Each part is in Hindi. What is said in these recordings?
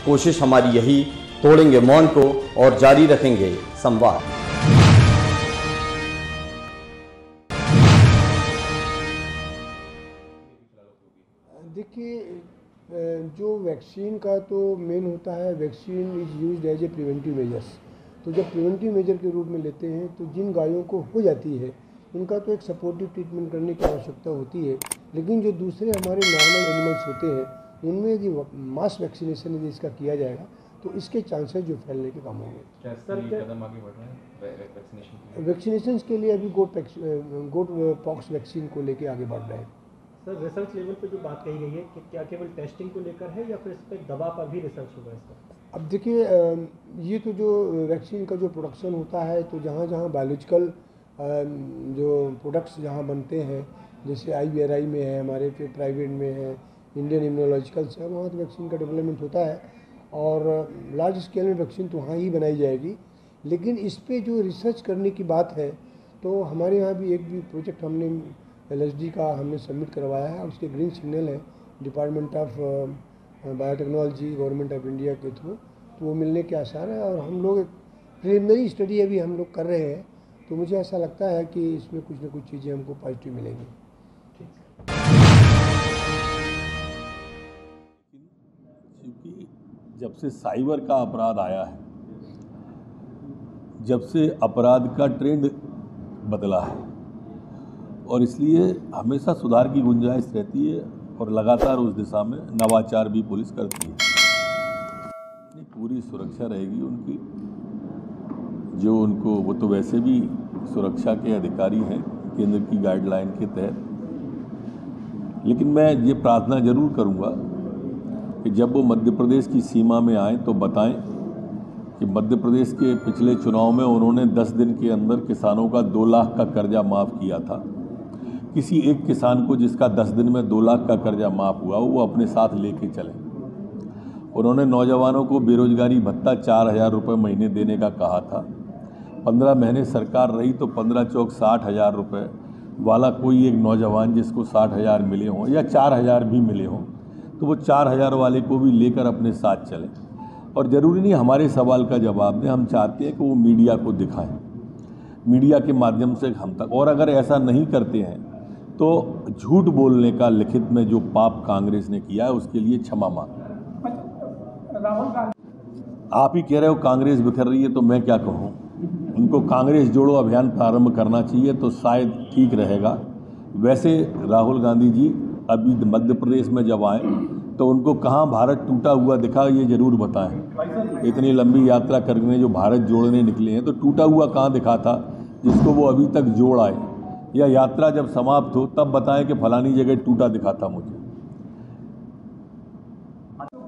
कोशिश हमारी यही, तोड़ेंगे मौन को और जारी रखेंगे संवाद। देखिए, जो वैक्सीन का तो मेन होता है, vaccine is used as a preventive measures. तो जब प्रिवेंटिव मेजर के रूप में लेते हैं तो जिन गायों को हो जाती है उनका तो एक सपोर्टिव ट्रीटमेंट करने की आवश्यकता होती है, लेकिन जो दूसरे हमारे नॉर्मल एनिमल्स होते हैं उनमें यदि मास वैक्सीनेशन यदि इसका किया जाएगा तो इसके चांसेस जो फैलने के कम होंगे। कदम आगे बढ़ रहे हैं वैक्सीनेशन वैक्सीनेशन के लिए अभी गोट पॉक्स वैक्सीन को लेके आगे बढ़ रहे हैं। सर, रिसर्च लेवल पे जो बात कही गई है कि क्या केवल टेस्टिंग को लेकर है या फिर इस पर दवा पर भी रिसर्च होगा इसका? अब देखिए, ये तो जो वैक्सीन का जो प्रोडक्शन होता है तो जहाँ जहाँ बायोलॉजिकल जो प्रोडक्ट्स जहाँ बनते हैं, जैसे IVRI में है हमारे, फिर प्राइवेट में है, इंडियन इम्यूनोलॉजिकल्स है, वहाँ तो वैक्सीन का डेवलपमेंट होता है और लार्ज स्केल में वैक्सीन तो वहाँ ही बनाई जाएगी। लेकिन इस पर जो रिसर्च करने की बात है तो हमारे यहाँ भी एक भी प्रोजेक्ट हमने LSD का हमने सबमिट करवाया है और उसके ग्रीन सिग्नल है department of biotechnology government of India के थ्रू, तो वो मिलने के आसार है और हम लोग एक प्रिलिमिनरी स्टडी अभी हम लोग कर रहे हैं, तो मुझे ऐसा लगता है कि इसमें कुछ ना कुछ चीज़ें हमको पॉजिटिव मिलेंगी। क्योंकि जब से साइबर का अपराध आया है, जब से अपराध का ट्रेंड बदला है और इसलिए हमेशा सुधार की गुंजाइश रहती है और लगातार उस दिशा में नवाचार भी पुलिस करती है। पूरी सुरक्षा रहेगी उनकी, जो उनको, वो तो वैसे भी सुरक्षा के अधिकारी हैं केंद्र की गाइडलाइन के तहत। लेकिन मैं ये प्रार्थना जरूर करूँगा कि जब वो मध्य प्रदेश की सीमा में आएँ तो बताएं कि मध्य प्रदेश के पिछले चुनाव में उन्होंने 10 दिन के अंदर किसानों का 2 लाख का कर्जा माफ़ किया था। किसी एक किसान को जिसका 10 दिन में 2 लाख का कर्जा माफ़ हुआ, वो अपने साथ लेके चले। उन्होंने नौजवानों को बेरोजगारी भत्ता 4,000 रुपये महीने देने का कहा था। 15 महीने सरकार रही तो 15 चौक 60,000 रुपये वाला कोई एक नौजवान जिसको 60,000 मिले हों या 4,000 भी मिले हों, तो वो 4,000 वाले को भी लेकर अपने साथ चलें। और ज़रूरी नहीं हमारे सवाल का जवाब दें, हम चाहते हैं कि वो मीडिया को दिखाएं, मीडिया के माध्यम से हम तक। और अगर ऐसा नहीं करते हैं तो झूठ बोलने का लिखित में जो पाप कांग्रेस ने किया है उसके लिए क्षमा मांग। आप ही कह रहे हो कांग्रेस बिखर रही है, तो मैं क्या कहूँ। उनको कांग्रेस जोड़ो अभियान प्रारंभ करना चाहिए तो शायद ठीक रहेगा। वैसे राहुल गांधी जी अभी मध्य प्रदेश में जब आए तो उनको कहाँ भारत टूटा हुआ दिखा, ये जरूर बताएं। इतनी लंबी यात्रा करने जो भारत जोड़ने निकले हैं तो टूटा हुआ कहाँ दिखा था जिसको वो अभी तक जोड़ आए, या यात्रा जब समाप्त हो तब बताएं कि फलानी जगह टूटा दिखा था मुझे।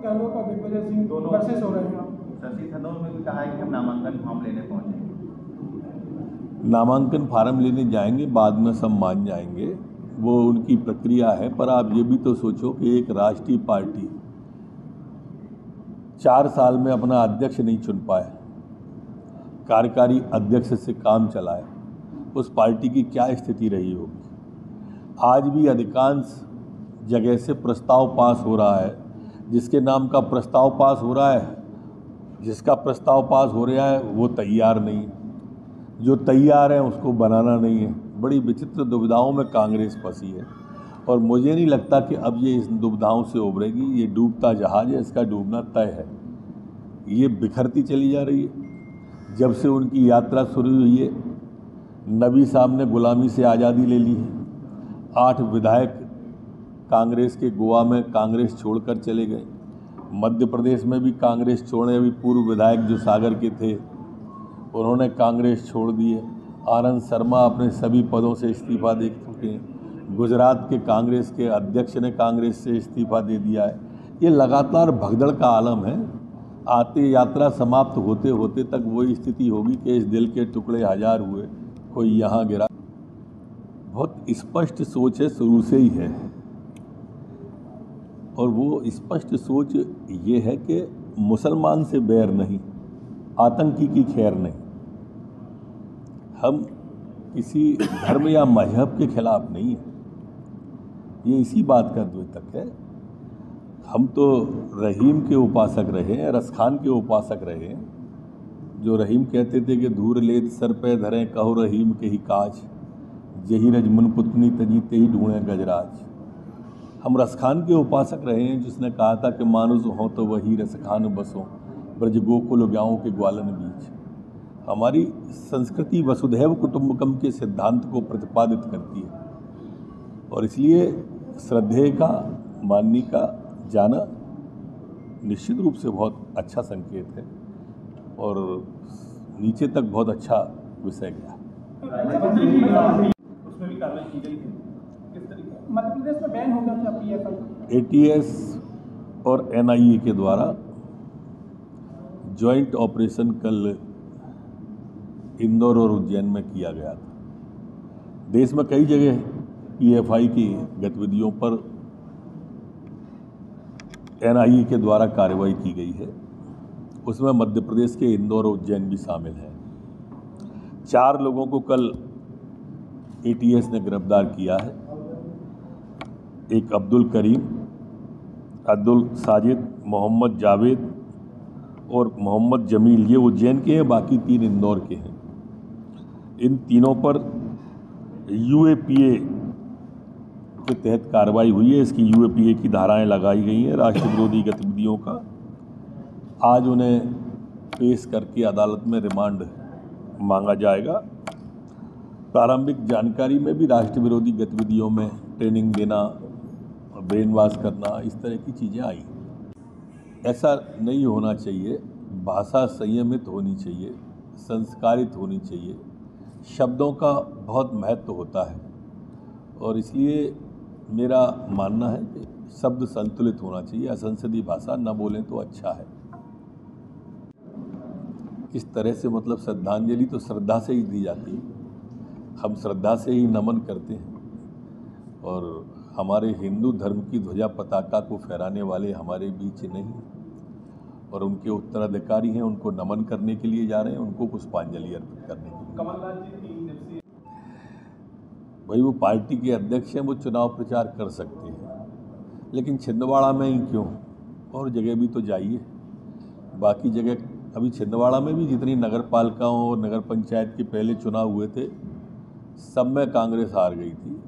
गहलोत और दिग्विजय सिंह दोनों वर्सेस हो रहे हैं। शशि थरूर ने भी कहा है कि हम नामांकन फॉर्म लेने पहुंचे। नामांकन फार्म लेने जाएंगे, बाद में सब मान जाएंगे, वो उनकी प्रक्रिया है। पर आप ये भी तो सोचो कि एक राष्ट्रीय पार्टी 4 साल में अपना अध्यक्ष नहीं चुन पाए, कार्यकारी अध्यक्ष से काम चलाए, उस पार्टी की क्या स्थिति रही होगी। आज भी अधिकांश जगह से प्रस्ताव पास हो रहा है, जिसके नाम का प्रस्ताव पास हो रहा है, जिसका प्रस्ताव पास हो रहा है वो तैयार नहीं है, जो तैयार है उसको बनाना नहीं है। बड़ी विचित्र दुविधाओं में कांग्रेस फंसी है और मुझे नहीं लगता कि अब ये इस दुविधाओं से उभरेगी। ये डूबता जहाज है, इसका डूबना तय है। ये बिखरती चली जा रही है। जब से उनकी यात्रा शुरू हुई है, नबी साहब ने गुलामी से आज़ादी ले ली है। 8 विधायक कांग्रेस के गोवा में कांग्रेस छोड़कर चले गए। मध्य प्रदेश में भी कांग्रेस छोड़े, अभी पूर्व विधायक जो सागर के थे उन्होंने कांग्रेस छोड़ दी है। आनंद शर्मा अपने सभी पदों से इस्तीफा दे चुके हैं। गुजरात के कांग्रेस के अध्यक्ष ने कांग्रेस से इस्तीफा दे दिया है। ये लगातार भगदड़ का आलम है। आते यात्रा समाप्त होते होते तक वही स्थिति होगी कि इस दिल के टुकड़े 1000 हुए, कोई यहाँ गिरा। बहुत स्पष्ट सोच है, शुरू से ही है। और वो स्पष्ट सोच ये है कि मुसलमान से बैर नहीं, आतंकी की खैर नहीं। हम किसी धर्म या मजहब के खिलाफ नहीं है, ये इसी बात का द्योतक है। हम तो रहीम के उपासक रहे हैं, रसखान के उपासक रहे हैं। जो रहीम कहते थे कि धूर लेत सर पे धरें कहो रहीम के ही काज, जही रजमुन पुतनी तजी ते ही ढूंढे गजराज। हम रसखान के उपासक रहे हैं, जिसने कहा था कि मानुस हो तो वही रसखान बसो, ब्रज गोकुल गाँव के ग्वालन बीच। हमारी संस्कृति वसुधैव कुटुंबकम के सिद्धांत को प्रतिपादित करती है, और इसलिए श्रद्धेय का, माननी का जाना निश्चित रूप से बहुत अच्छा संकेत है और नीचे तक बहुत अच्छा विषय गया। उसमें भी कार्रवाई की गई थी, किस तरीके मध्य प्रदेश में बैन हो गया था PFI? ATS और NIA के द्वारा जॉइंट ऑपरेशन कल इंदौर और उज्जैन में किया गया था। देश में कई जगह PFI की गतिविधियों पर NIA के द्वारा कार्रवाई की गई है, उसमें मध्य प्रदेश के इंदौर और उज्जैन भी शामिल है। 4 लोगों को कल ATS ने गिरफ्तार किया है। एक अब्दुल करीम, अब्दुल साजिद, मोहम्मद जावेद और मोहम्मद जमील, ये उज्जैन के हैं, बाकी 3 इंदौर के हैं। इन तीनों पर UAPA के तहत कार्रवाई हुई है। इसकी UAPA की धाराएं लगाई गई हैं, राष्ट्र विरोधी गतिविधियों का। आज उन्हें पेश करके अदालत में रिमांड मांगा जाएगा। प्रारंभिक जानकारी में भी राष्ट्र विरोधी गतिविधियों में ट्रेनिंग देना, ब्रेन वॉश करना, इस तरह की चीज़ें आई। ऐसा नहीं होना चाहिए। भाषा संयमित होनी चाहिए, संस्कारित होनी चाहिए। शब्दों का बहुत महत्व होता है और इसलिए मेरा मानना है कि शब्द संतुलित होना चाहिए। असंसदीय भाषा न बोलें तो अच्छा है। इस तरह से मतलब श्रद्धांजलि तो श्रद्धा से ही दी जाती है। हम श्रद्धा से ही नमन करते हैं और हमारे हिंदू धर्म की ध्वजा पताका को फहराने वाले हमारे बीच नहीं और उनके उत्तराधिकारी हैं, उनको नमन करने के लिए जा रहे हैं, उनको पुष्पांजलि अर्पित करने के लिए। कमलनाथ जी 3 दिवसीय भाई वो पार्टी के अध्यक्ष हैं, वो चुनाव प्रचार कर सकते हैं, लेकिन छिंदवाड़ा में ही क्यों, और जगह भी तो जाइए। बाकी जगह अभी छिंदवाड़ा में भी जितनी नगर पालिकाओं और नगर पंचायत के पहले चुनाव हुए थे, सब में कांग्रेस हार गई थी।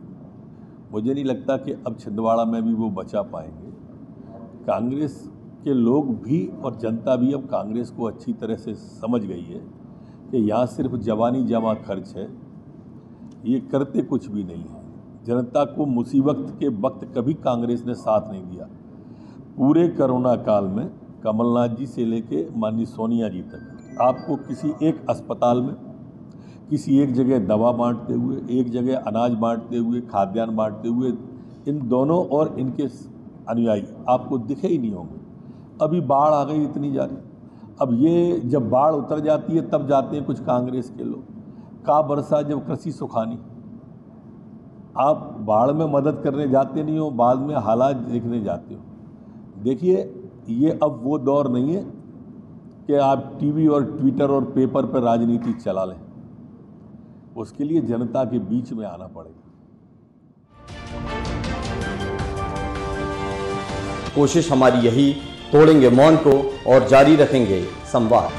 मुझे नहीं लगता कि अब छिंदवाड़ा में भी वो बचा पाएंगे। कांग्रेस के लोग भी और जनता भी अब कांग्रेस को अच्छी तरह से समझ गई है कि यहाँ सिर्फ जवानी जमा खर्च है, ये करते कुछ भी नहीं है। जनता को मुसीबत के वक्त कभी कांग्रेस ने साथ नहीं दिया। पूरे कोरोना काल में कमलनाथ जी से लेके माननीय सोनिया जी तक आपको किसी एक अस्पताल में, किसी एक जगह दवा बांटते हुए, एक जगह अनाज बांटते हुए, खाद्यान्न बांटते हुए, इन दोनों और इनके अनुयायी आपको दिखे ही नहीं होंगे। अभी बाढ़ आ गई इतनी जारी, अब ये जब बाढ़ उतर जाती है तब जाते हैं कुछ कांग्रेस के लोग। का बरसा जब कृषि सुखानी, आप बाढ़ में मदद करने जाते नहीं हो, बाद में हालात देखने जाते हो। देखिए ये अब वो दौर नहीं है कि आप टीवी और ट्विटर और पेपर पर राजनीति चला लें। उसके लिए जनता के बीच में आना पड़ेगा। कोशिश हमारी यही, तोड़ेंगे मौन को और जारी रखेंगे संवाद।